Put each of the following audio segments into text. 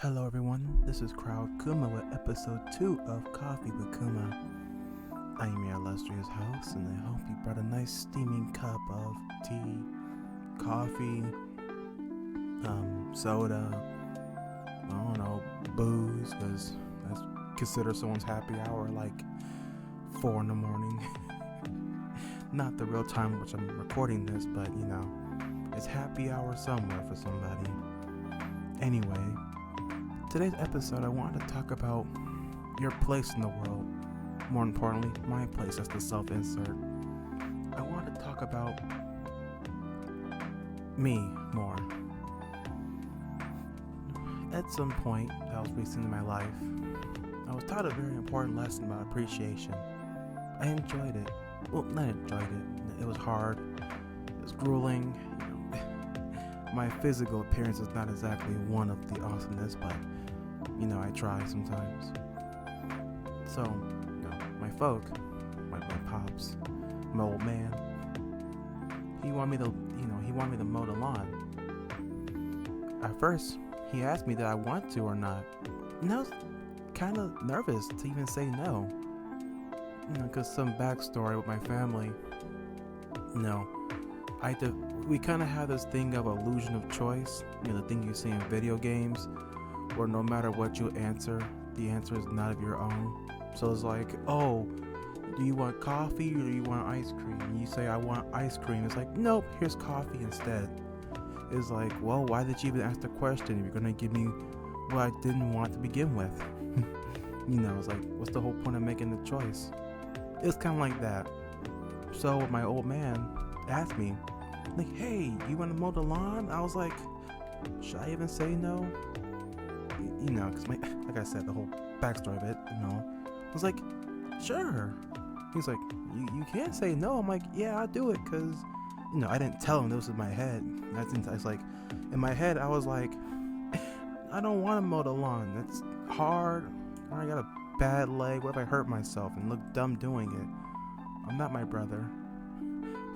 Hello everyone, this is Crowd Kuma with episode 2 of Coffee with Kuma. I am your illustrious host, and I hope you brought a nice steaming cup of tea, coffee, soda, I don't know, booze, because that's considered someone's happy hour like 4 in the morning. Not the real time which I'm recording this, but it's happy hour somewhere for somebody. Anyway, today's episode, I wanted to talk about your place in the world. More importantly, my place as the self-insert. I want to talk about me more. At some point that was recent in my life, I was taught a very important lesson about appreciation. I enjoyed it. Well, not enjoyed it. It was hard. It was grueling. My physical appearance is not exactly one of the awesomeness, but I try sometimes. So, my folk, my pops, my old man, he wanted me to mow the lawn. At first, he asked me that I want to or not, and I was kind of nervous to even say no. Because some backstory with my family. We kind of have this thing of illusion of choice. The thing you see in video games, where no matter what you answer, the answer is not of your own. So it's like, oh, do you want coffee or do you want ice cream? And you say, I want ice cream. It's like, nope, here's coffee instead. It's like, well, why did you even ask the question if you're going to give me what I didn't want to begin with? It's like, what's the whole point of making the choice? It's kind of like that. So my old man asked me, like, hey, you want to mow the lawn? I was like, should I even say no? Because like I said, the whole backstory of it, I was like, sure. He's like, you can't say no. I'm like, yeah, I'll do it, because, I didn't tell him this was in my head. It's like, in my head, I was like, I don't want to mow the lawn. That's hard. I got a bad leg. What if I hurt myself and look dumb doing it? I'm not my brother.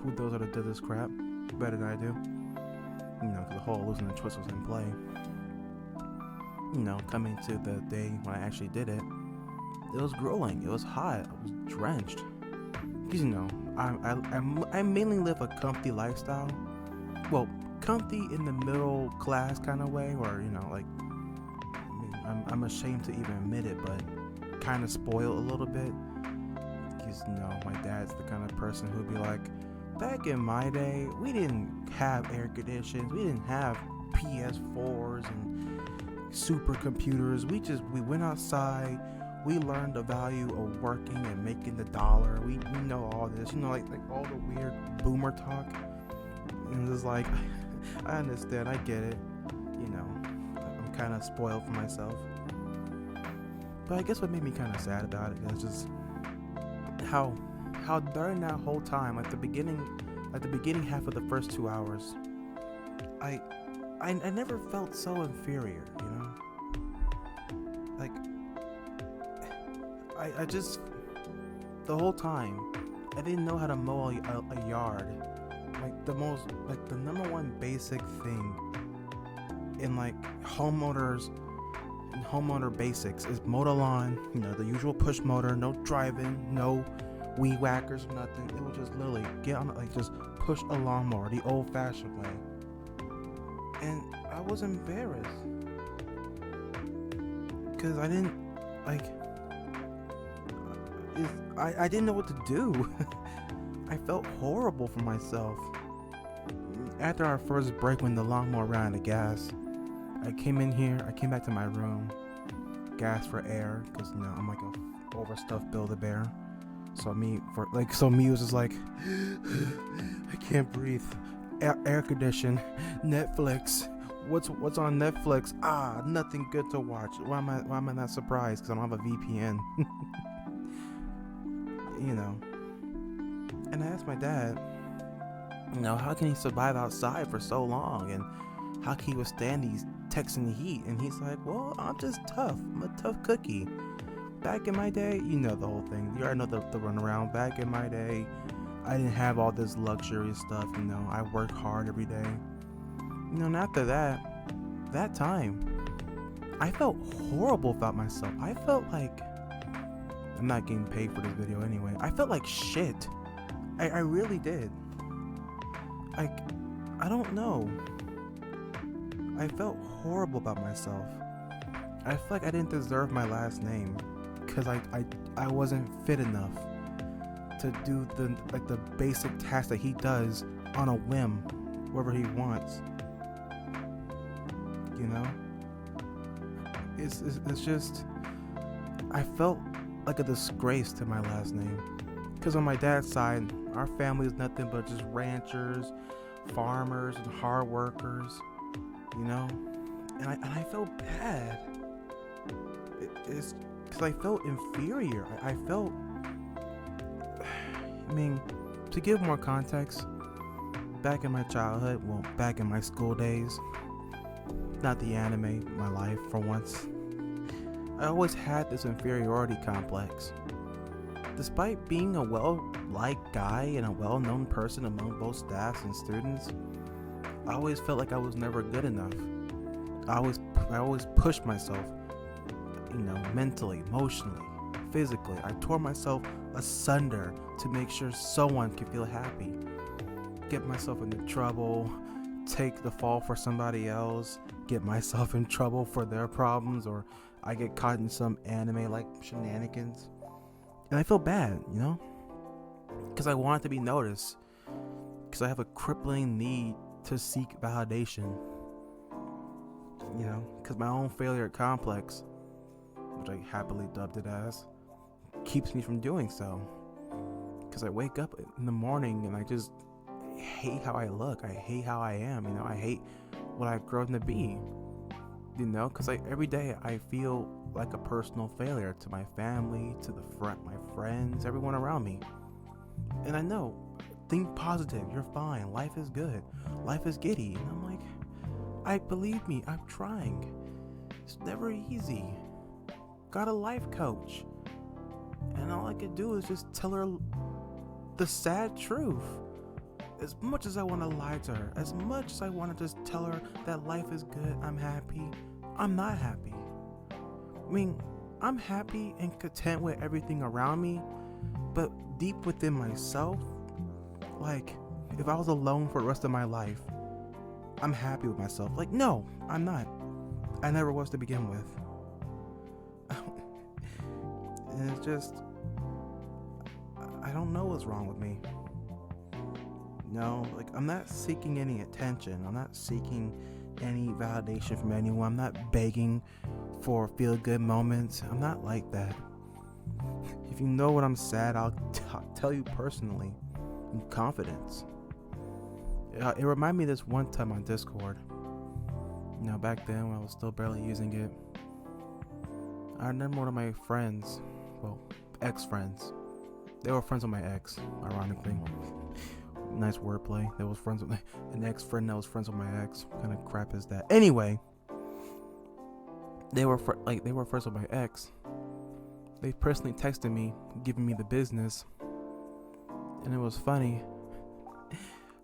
Who knows how to do this crap better than I do? Because the whole losing the choice was in play. Coming to the day when I actually did it, it was grueling. It was hot. I was drenched. Because I mainly live a comfy lifestyle. Well, comfy in the middle class kind of way, or I'm ashamed to even admit it, but kind of spoiled a little bit. Because my dad's the kind of person who'd be like, back in my day, we didn't have air conditions, we didn't have PS4s and supercomputers. We went outside, we learned the value of working and making the dollar. We know all this, like all the weird boomer talk. And it's like, I understand, I get it. I'm kind of spoiled for myself. But I guess what made me kind of sad about it is just how during that whole time, like the beginning half of the first 2 hours, I never felt so inferior, Like, I just, the whole time, I didn't know how to mow a yard. Like, the number one basic thing in, homeowner basics is mow the lawn, the usual push motor, no driving, no weed whackers or nothing. It was just literally get on, just push a lawnmower the old-fashioned way. And I was embarrassed because I didn't I didn't know what to do. I felt horrible for myself. After our first break, when the lawnmower ran out of gas, I came back to my room, gasped for air, because I'm like a overstuffed Build-A-Bear. So me was just like, I can't breathe. Air condition, Netflix. What's on Netflix? Nothing good to watch. Why am I not surprised? Because I don't have a VPN. And I asked my dad, how can he survive outside for so long, and how can he withstand these Texan heat? And he's like, well, I'm just tough. I'm a tough cookie. Back in my day, the whole thing. You already know the runaround. Back in my day, I didn't have all this luxury stuff, I work hard every day. And after that time, I felt horrible about myself. I felt like I'm not getting paid for this video anyway. I felt like shit. I really did. Like, I don't know. I felt horrible about myself. I felt like I didn't deserve my last name because I wasn't fit enough to do the basic task that he does on a whim, wherever he wants. You know? It's just, I felt like a disgrace to my last name. Because on my dad's side, our family is nothing but just ranchers, farmers, and hard workers, you know? And I felt bad. It's because I felt inferior. I felt, I mean, to give more context, back in my childhood, well, back in my school days, not the anime, my life for once, I always had this inferiority complex. Despite being a well-liked guy and a well-known person among both staffs and students, I always felt like I was never good enough. I always pushed myself, you know, mentally, emotionally, physically. I tore myself asunder to make sure someone could feel happy. Get myself into trouble, take the fall for somebody else, get myself in trouble for their problems, or I get caught in some anime like shenanigans. And I feel bad, you know? Because I want to be noticed. Because I have a crippling need to seek validation. You know? Because my own failure complex, which I happily dubbed it as, keeps me from doing so. Because I wake up in the morning and I just hate how I look. I hate how I am. You know? I hate what I've grown to be. You know? Because every day I feel like a personal failure to my family, to my friends, everyone around me. And I know, think positive, you're fine, life is good, life is giddy. And I'm like, believe me, I'm trying. It's never easy. Got a life coach. And all I could do is just tell her the sad truth. As much as I want to lie to her, as much as I want to just tell her that life is good, I'm happy, I'm not happy. I mean, I'm happy and content with everything around me, but deep within myself, like, if I was alone for the rest of my life, I'm happy with myself. Like, no, I'm not. I never was to begin with. And it's just, I don't know what's wrong with me. No, like, I'm not seeking any attention. I'm not seeking any validation from anyone. I'm not begging for feel-good moments. I'm not like that. If you know when I'm sad, I'll tell you personally, in confidence. It reminded me of this one time on Discord. You know, back then when I was still barely using it, I remember one of my friends, well, ex-friends. They were friends with my ex, ironically. Nice wordplay. They was friends with an ex-friend that was friends with my ex. What kind of crap is that? Anyway, they were friends with my ex. They personally texted me, giving me the business, and it was funny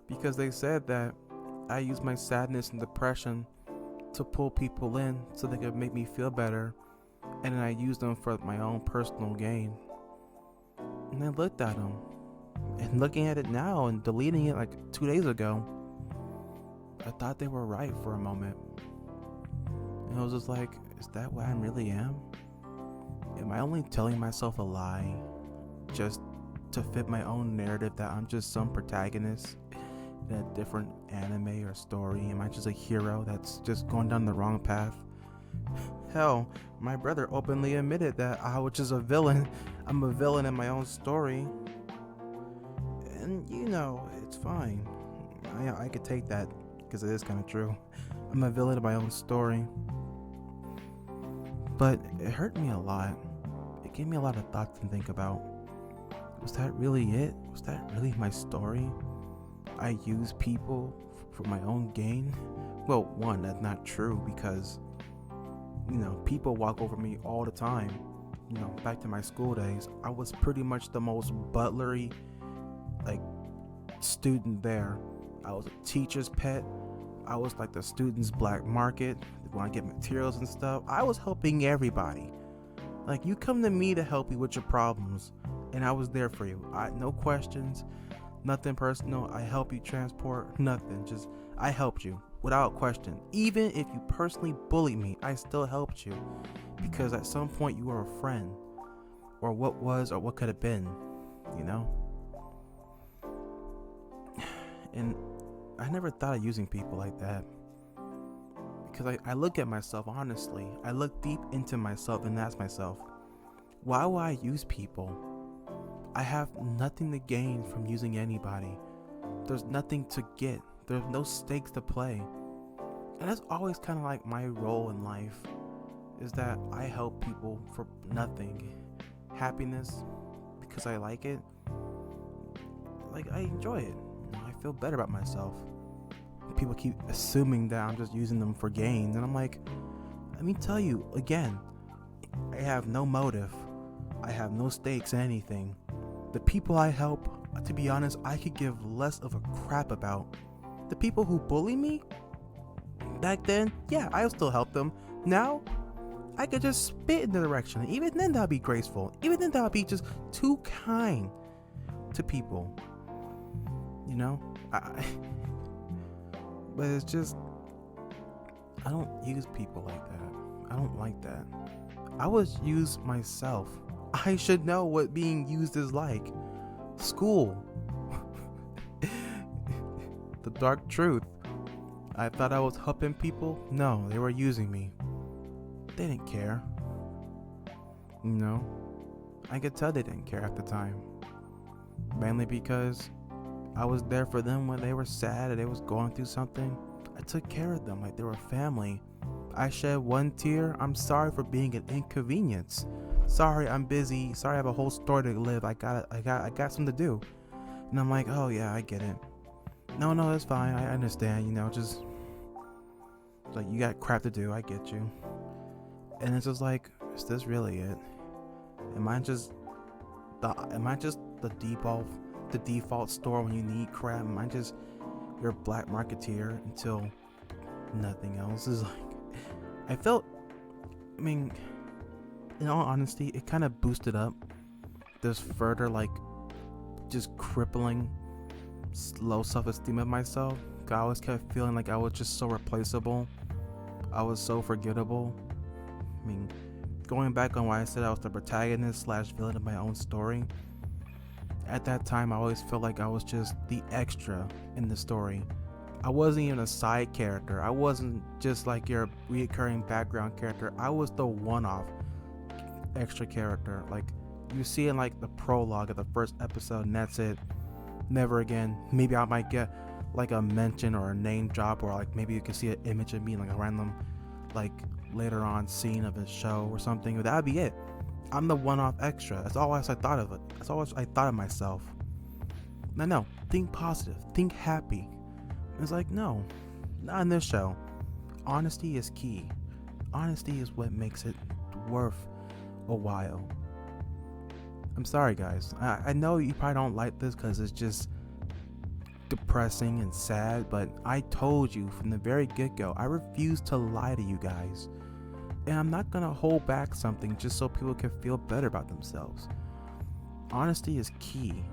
because they said that I used my sadness and depression to pull people in so they could make me feel better, and then I used them for my own personal gain. And I looked at them, and looking at it now and deleting it like 2 days ago, I thought they were right for a moment. And I was just like, is that what I really am? Am I only telling myself a lie just to fit my own narrative that I'm just some protagonist in a different anime or story? Am I just a hero that's just going down the wrong path? Hell, my brother openly admitted that I was just a villain. I'm a villain in my own story. And you know, it's fine. I could take that because it is kind of true. I'm a villain in my own story. But it hurt me a lot. It gave me a lot of thoughts to think about. Was that really it? Was that really my story? I use people for my own gain? Well, one, that's not true because, you know, people walk over me all the time. You know, back to my school days, I was pretty much the most butlery, like, student there. I was a teacher's pet. I was like the students' black market. When I get materials and stuff, I was helping everybody. Like, you come to me to help you with your problems, and I was there for you. No questions, nothing personal. I help you transport, nothing. Just, I helped you without question. Even if you personally bullied me, I still helped you, because at some point you were a friend, or what was, or what could have been, you know? And I never thought of using people like that, because I look at myself honestly. I look deep into myself and ask myself, why would I use people? I have nothing to gain from using anybody. There's nothing to get. There's no stakes to play. And that's always kind of like my role in life, is that I help people for nothing. Happiness, because I like it. Like, I enjoy it. I feel better about myself. People keep assuming that I'm just using them for gain, and I'm like, let me tell you again, I have no motive. I have no stakes in anything. The people I help, to be honest, I could give less of a crap about. The people who bully me, back then, yeah, I'll still help them. Now, I could just spit in the direction. Even then, that'd be graceful. Even then, that'd be just too kind to people. You know? But it's just, I don't use people like that. I don't like that. I was used myself. I should know what being used is like. School. The dark truth. I thought I was helping people. No, they were using me. They didn't care. You know? I could tell they didn't care at the time. Mainly because I was there for them when they were sad or they was going through something. I took care of them like they were family. I shed one tear. I'm sorry for being an inconvenience. Sorry, I'm busy. Sorry, I have a whole story to live. I got something to do. And I'm like, oh yeah, I get it. No, that's fine. I understand. You know, just like, you got crap to do. I get you. And it's just like, is this really it? Am I just the default store when you need crap? Am I just your black marketeer until nothing else? Is like, I mean, in all honesty, it kind of boosted up this further, like, just crippling low self-esteem of myself. I always kept feeling like I was just so replaceable. I was so forgettable. I mean, going back on why I said I was the protagonist / villain of my own story, at that time I always felt like I was just the extra in the story. I wasn't even a side character. I wasn't just like your reoccurring background character. I was the one-off extra character. Like, you see in like the prologue of the first episode, and that's it. Never again. Maybe I might get like a mention or a name drop, or like maybe you can see an image of me in like a random, like, later on scene of a show or something. But that'd be it. I'm the one-off extra. That's all I thought of it. That's all I thought of myself. No, think positive, think happy. It's like, no, not in this show. Honesty is key. Honesty is what makes it worth a while. I'm sorry, guys. I know you probably don't like this because it's just depressing and sad, but I told you from the very get-go, I refuse to lie to you guys. And I'm not gonna hold back something just so people can feel better about themselves. Honesty is key,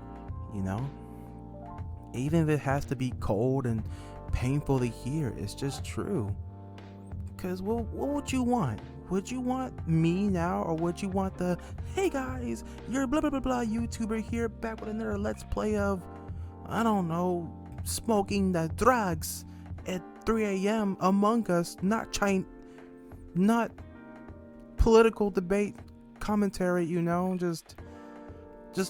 you know? Even if it has to be cold and painful to hear, it's just true. Because what would you want? Would you want me now, or would you want the, hey guys, you're blah blah blah blah YouTuber here back with another let's play of, I don't know, smoking the drugs at 3 a.m. Among Us, not political debate commentary, you know, just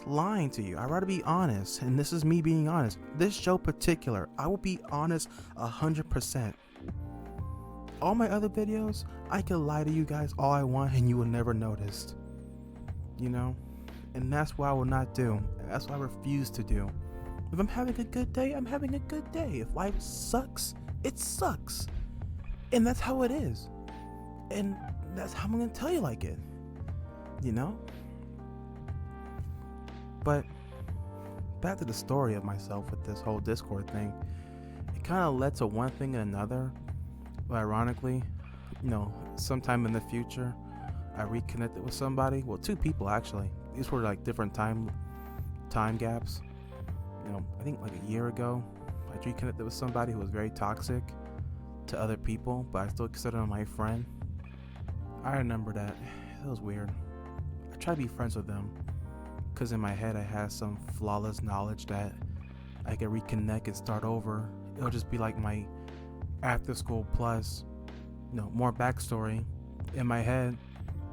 lying to you. I'd rather be honest, and this is me being honest. This show particular, I will be honest 100%. All my other videos, I can lie to you guys all I want and you will never notice. You know? And that's what I will not do. That's what I refuse to do. If I'm having a good day, I'm having a good day. If life sucks, it sucks. And that's how it is. And that's how I'm gonna tell you like it. You know? But back to the story of myself with this whole Discord thing. It kind of led to one thing and another. But ironically, sometime in the future, I reconnected with somebody. Well, two people actually. These were like different time gaps. I think like a year ago, I reconnected with somebody who was very toxic to other people, but I still consider them my friend. I remember that. It was weird. I tried to be friends with them because in my head I had some flawless knowledge that I could reconnect and start over. It'll just be like my after school plus, more backstory. In my head,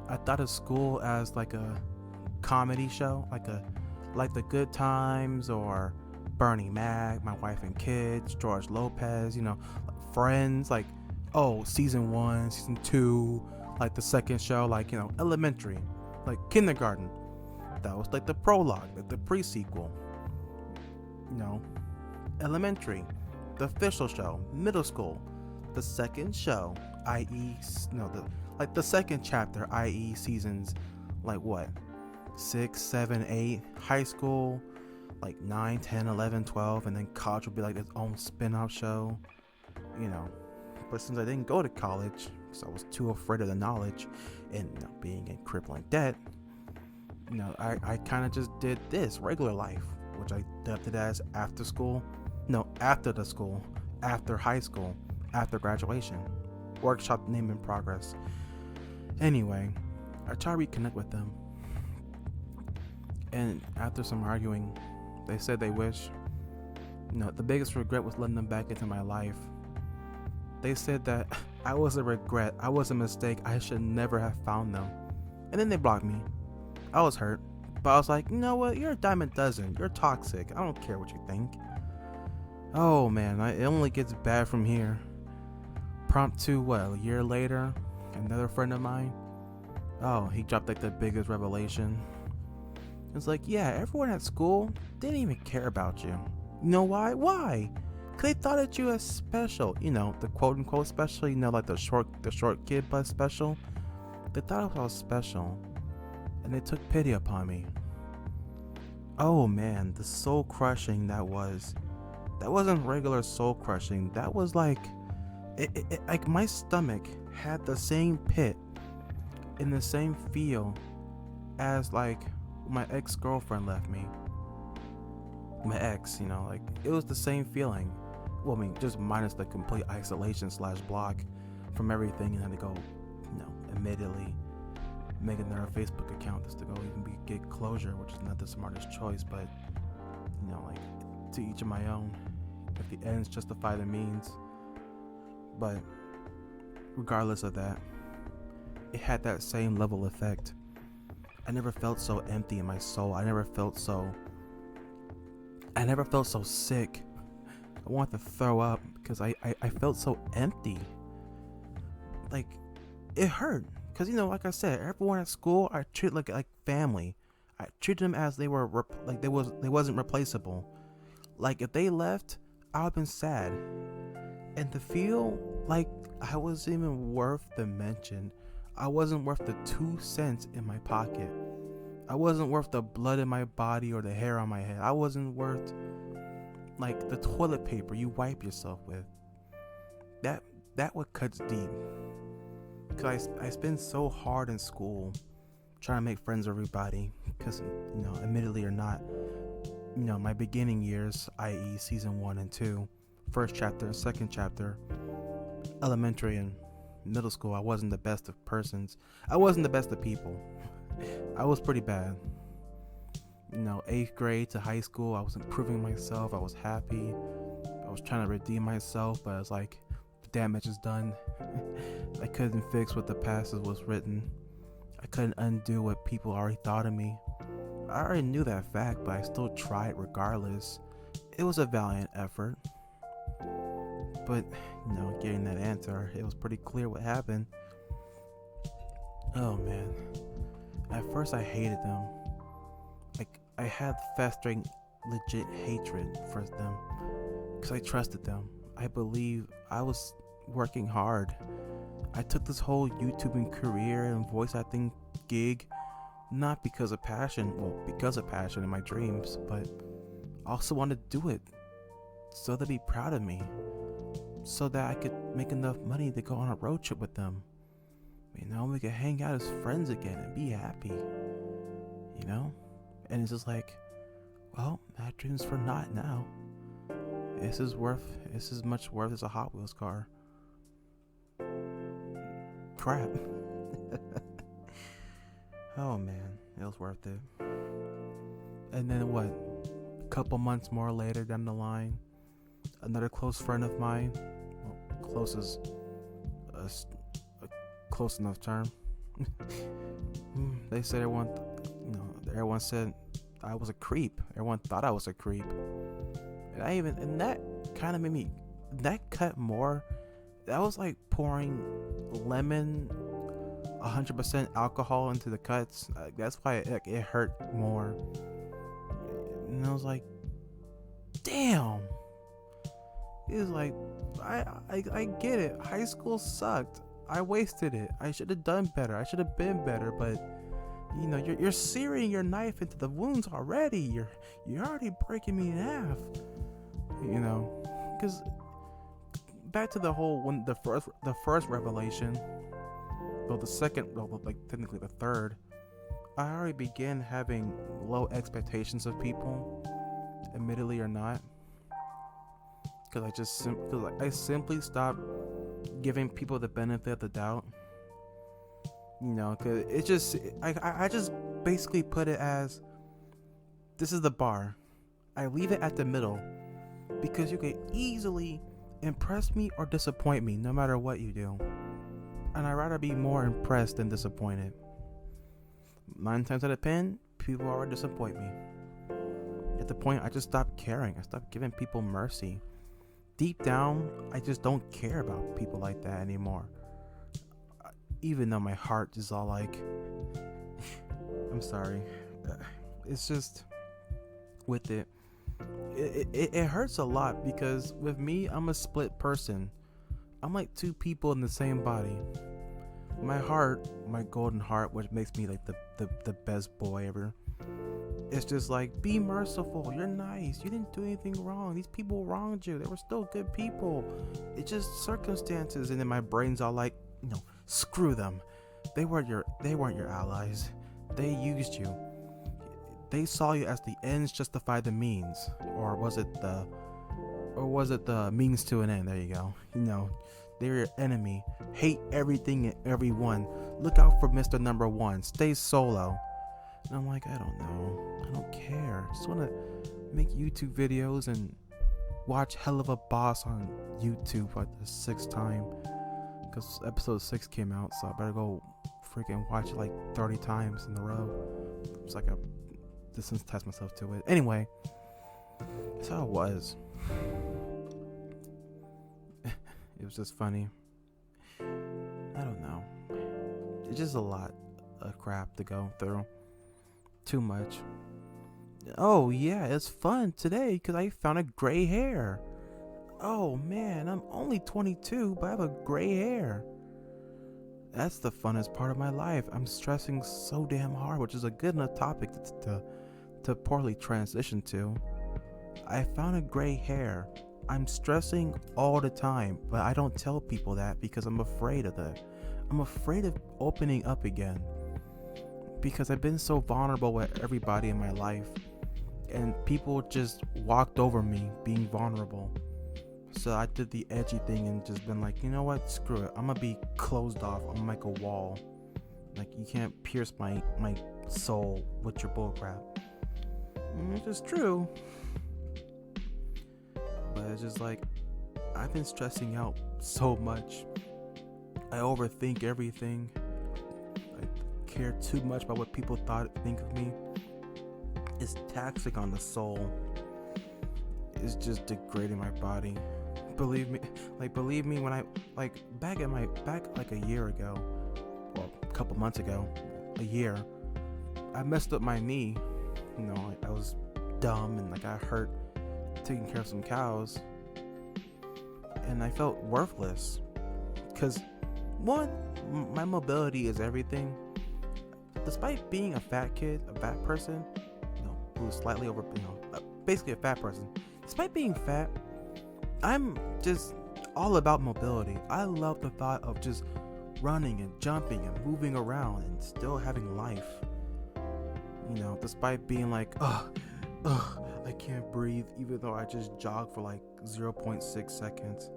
I thought of school as like a comedy show, like The Good Times or Bernie Mac, My Wife and Kids, George Lopez, Friends, like, season 1, season 2, like the second show, like, elementary, like kindergarten. That was like the prologue, like the pre-sequel. Elementary, the official show. Middle school, the second show, i.e., the second chapter, i.e., seasons, like what? 6, 7, 8. High school, like 9, 10, 11, 12, and then college would be like its own spin-off show. But since I didn't go to college because I was too afraid of the knowledge and being in crippling debt, I kind of just did this regular life, which I dubbed it as after school. After the school, after high school, after graduation. Workshop name in progress. Anyway, I tried to reconnect with them, and after some arguing, they said they wish. The biggest regret was letting them back into my life. They said that I was a regret, I was a mistake, I should never have found them. And then they blocked me. I was hurt, but I was like, you know what, you're a dime a dozen, you're toxic, I don't care what you think. Oh man, it only gets bad from here. Prompt to a year later, another friend of mine, he dropped like the biggest revelation. It's like, yeah, everyone at school didn't even care about you. You know why? Why? They thought that you as special, the quote unquote special, like the short kid but special. They thought I was special, and they took pity upon me. Oh man, the soul crushing that wasn't regular soul crushing. That was like, like my stomach had the same pit and the same feel as like my ex-girlfriend left me. My ex, like it was the same feeling. Well, I mean, just minus the complete isolation / block from everything, and then to go, immediately making their Facebook account just to go even get closure, which is not the smartest choice, but like to each of my own. If the ends justify the means. But regardless of that, it had that same level effect. I never felt so empty in my soul. I never felt so sick. I wanted to throw up because I felt so empty. Like, it hurt. Because, like I said, everyone at school I treated like family. I treated them as they were they wasn't replaceable. Like, if they left, I would have been sad. And to feel like I wasn't even worth the mention. I wasn't worth the 2 cents in my pocket. I wasn't worth the blood in my body or the hair on my head. I wasn't worth like the toilet paper you wipe yourself with. That what cuts deep. Cause I spent so hard in school trying to make friends with everybody. Cause admittedly or not, my beginning years, i.e. season 1 and 2, first chapter, second chapter, elementary and middle school, I wasn't the best of persons. I wasn't the best of people. I was pretty bad. 8th grade to high school, I was improving myself. I was happy. I was trying to redeem myself, but I was like, the damage is done. I couldn't fix what the past was written. I couldn't undo what people already thought of me. I already knew that fact, but I still tried regardless. It was a valiant effort. But, getting that answer, it was pretty clear what happened. Oh man. At first I hated them. Like, I had festering legit hatred for them. Because I trusted them. I believe I was working hard. I took this whole YouTubing career and voice acting gig not because of passion, because of passion in my dreams, but I also wanted to do it so they'd be proud of me. so that I could make enough money to go on a road trip with them. We could hang out as friends again and be happy. And it's just like, well, that dream's for naught now. This is much worth as a Hot Wheels car. Crap. Oh man, it was worth it. And then what? A couple months more later down the line, another close friend of mine, well, close is a close enough term. They said everyone said I was a creep. Everyone thought I was a creep. And that kind of made me, that cut more. That was like pouring lemon 100% alcohol into the cuts. That's why it hurt more. And I was like, damn. It was like, I get it. High school sucked. I wasted it. I should have done better. I should have been better. But you're searing your knife into the wounds already. You're already breaking me in half. Because back to the whole the first revelation. Well, the second, like technically the third, I already began having low expectations of people, admittedly or not, because I simply stopped giving people the benefit of the doubt. Because it just, I just basically put it as, this is the bar. I leave it at the middle, because you can easily impress me or disappoint me, no matter what you do. And I'd rather be more impressed than disappointed. 9 times out of 10, people already disappoint me. At the point, I just stopped caring. I stopped giving people mercy. Deep down, I just don't care about people like that anymore. Even though my heart is all like, I'm sorry. It's just, with it hurts a lot, because with me, I'm a split person. I'm like 2 people in the same body. My heart, my golden heart, which makes me like the best boy ever, it's just like, be merciful, you're nice, you didn't do anything wrong, these people wronged you, they were still good people, it's just circumstances. And then my brain's all like, screw them, they weren't your allies, they used you, they saw you as the ends justify the means, or was it the means to an end? There you go. They're your enemy. Hate everything and everyone. Look out for Mr. Number One. Stay solo. And I'm like, I don't know. I don't care. I just want to make YouTube videos and watch Hell of a Boss on YouTube for the 6th time, because episode 6 came out, so I better go freaking watch it like 30 times in a row. It's like desensitize myself to it. Anyway, that's how it was. It was just funny. I don't know. It's just a lot of crap to go through. Too much. Oh yeah, it's fun today because I found a gray hair. Oh man, I'm only 22, but I have a gray hair. That's the funnest part of my life. I'm stressing so damn hard, which is a good enough topic to poorly transition to. I found a gray hair. I'm stressing all the time, but I don't tell people that because I'm afraid of that. I'm afraid of opening up again, because I've been so vulnerable with everybody in my life, and people just walked over me being vulnerable. So I did the edgy thing and just been like, you know what, screw it, I'm gonna be closed off. I'm like a wall. Like, you can't pierce my soul with your bullcrap. Which is true. But it's just like, I've been stressing out so much. I overthink everything. I care too much about what people think of me. It's taxing on the soul. It's just degrading my body. Believe me, when I back like a year ago, or a couple months ago, a year, I messed up my knee. I was dumb and I got hurt taking care of some cows, and I felt worthless because, one, my mobility is everything. Despite being a fat person, who's slightly over, basically a fat person. Despite being fat, all about mobility. I love the thought of just running and jumping and moving around and still having life. You know, despite being like, I can't breathe, even though I just jogged for like 0.6 seconds.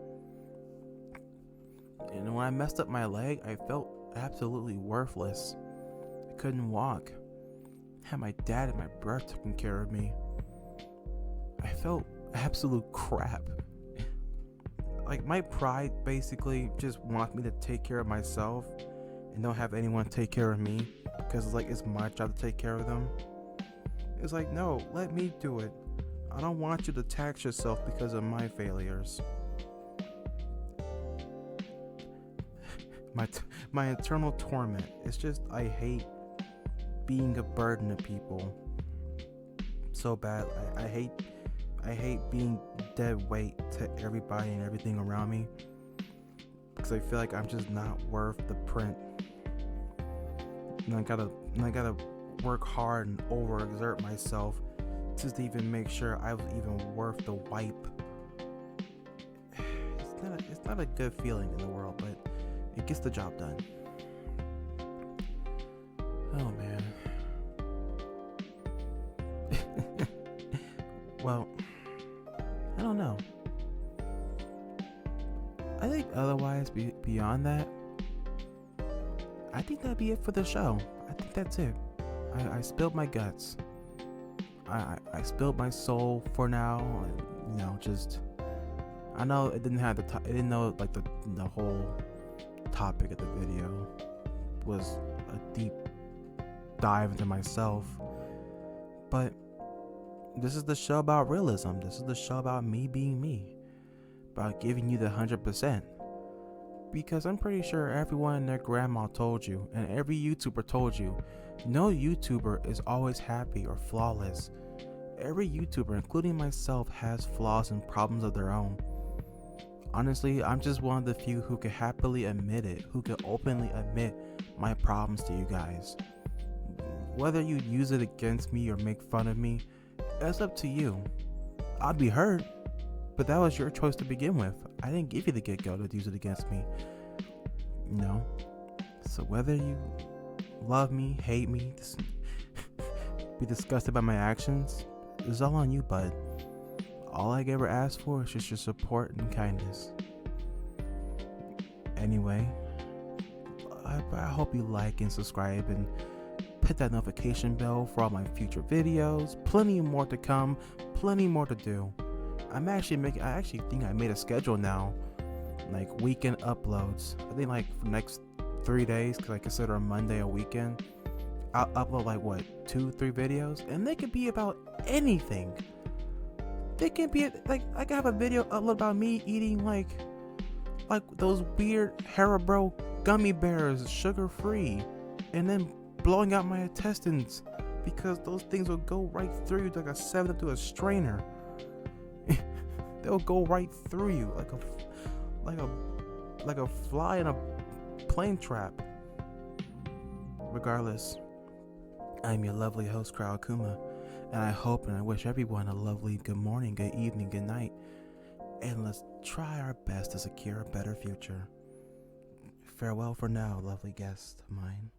And when I messed up my leg, I felt absolutely worthless. I couldn't walk. I had my dad and my brother taking care of me. I felt absolute crap. Like, my pride basically just wants me to take care of myself and don't have anyone take care of me, because it's like it's my job to take care of them. It's like, no, let me do it. I don't want you to tax yourself because of my failures. My internal torment. It's just, I hate being a burden to people so bad. I hate being dead weight to everybody and everything around me, because I feel like I'm just not worth the print. And I gotta work hard and overexert myself just to even make sure I was even worth the wipe. It's not a good feeling in the world, but it gets the job done. Oh man. Well, I don't know. I think otherwise, beyond that, I think that'd be it for the show. I think that's it. I spilled my guts. I spilled my soul for now. You know, just, I know it didn't have it didn't know like the whole topic of the video was a deep dive into myself, but this is the show about realism. This is the show about me being me, about giving you the 100%. Because I'm pretty sure everyone and their grandma told you, and every YouTuber told you, no YouTuber is always happy or flawless. Every YouTuber, including myself, has flaws and problems of their own. Honestly, I'm just one of the few who can happily admit it, who can openly admit my problems to you guys. Whether you use it against me or make fun of me, that's up to you. I'd be hurt, but that was your choice to begin with. I didn't give you the get-go to use it against me. You know? So whether you love me, hate me, be disgusted by my actions, it's all on you, bud. All I ever ask for is just your support and kindness. Anyway, I hope you like and subscribe and hit that notification bell for all my future videos. Plenty more to come, plenty more to do. I actually think I made a schedule now, like weekend uploads. I think like for the next 3 days, because I consider a Monday a weekend, I'll upload like 2-3 videos, and they could be about anything. They can be like, I can have a video upload about me eating like those weird Haribo gummy bears, sugar free, and then blowing out my intestines because those things will go right through you like a 7-up to a strainer. They'll go right through you like a fly in a plane trap. Regardless, I'm your lovely host, Kuma, and I hope and I wish everyone a lovely good morning, good evening, good night, and let's try our best to secure a better future. Farewell for now, lovely guest of mine.